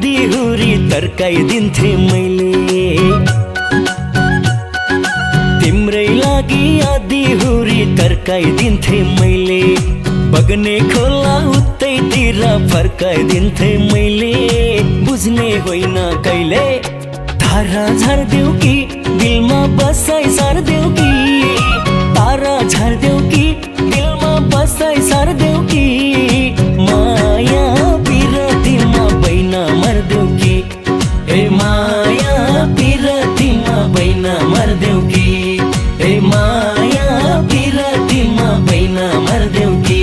आधी हुरी तर्काइदिन्थे मैले तिम्रै लागि आधी हुरी तर्काइदिन्थे मैले बग्ने खोला उतैतिर फर्काइदिन्थे मैले बुझ्ने होइन कहिले तारा झार्देऊ कि दिलमा बसाइ सार्देऊ कि तारा झार्देऊ कि दिलमा बसाइ सार्देऊ कि माया पिरतीमा बैना मर्देऊ कि ए माया पिरतीमा बैना मर्देऊ कि ए माया पिरतीमा बैना मर्देऊ कि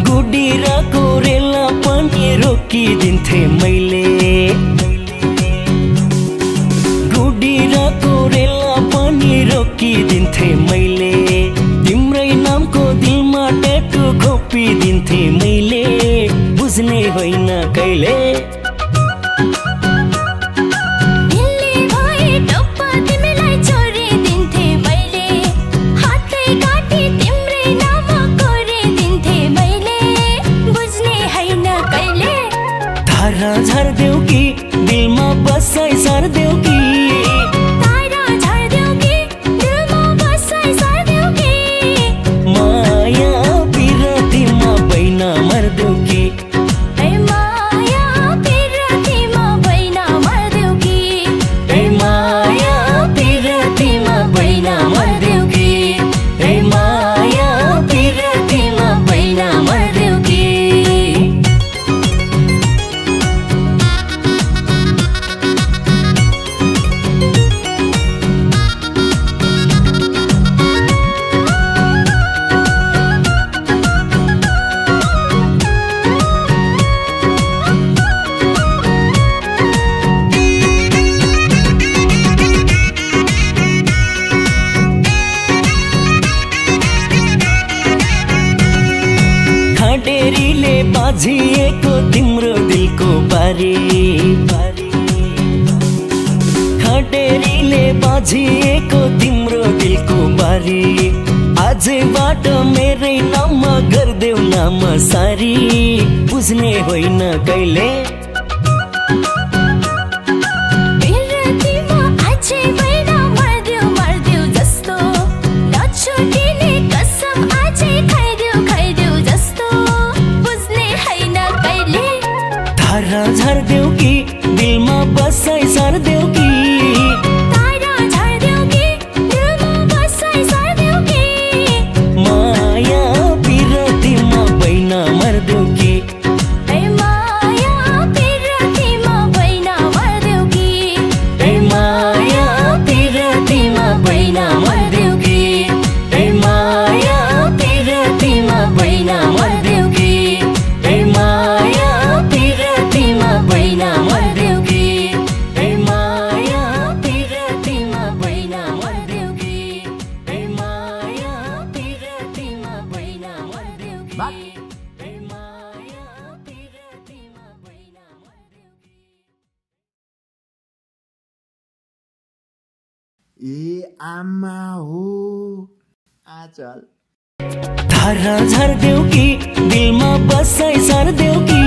गुडिराको रेला पनि रोकिदिन्थे मैले गुडिराको रेला पनि रोकिदिन्थे मैले तिम्रै नामको दिलमा ट्याटु खोपिदिन्थे मैले बुझ्ने होइन कहिले झार्देऊ कि दिलमा बसाइ सार्देऊ कि तारा झार्देऊ कि दिलमा बसाइ सार्देऊ कि माया पिरतीमा बैना मर्देऊ कि ए माया पिरतीमा बैना मर्देऊ कि ए माया पिरतीमा बैना मर्देऊ कि ए माया पिरतीमा बैना मर्देऊ कि खाटेरीले बाझिएको तिम्रो दिलको बारी खाटेरीले बाझिएको तिम्रो दिलको बारी आजबाट मेरै नाममा गर्देऊ नाम सारी बुझ्ने होइन कहिले झार्देऊ कि दिलमा बसाइ सार्देऊ कि तारा झार्देऊ कि दिलमा बसाइ सार्देऊ कि माया पिरतीमा बैना मर्देऊ कि ए माया पिरतीमा बैना मर्देऊ कि ए माया पिरतीमा बैना मर्देऊ कि ए माया पिरतीमा बैना मर्देऊ कि ए माया पिरतीमा बैना मर्देऊ कि ए माया पिरतीमा बैना मर्देऊ कि ए माया पिरतीमा बैना मर्देऊ कि ए माया पिरतीमा बैना मर्देऊ कि ए आमा हो आचल तारा झार्देऊ कि दिलमा बसाइ सार्देऊ कि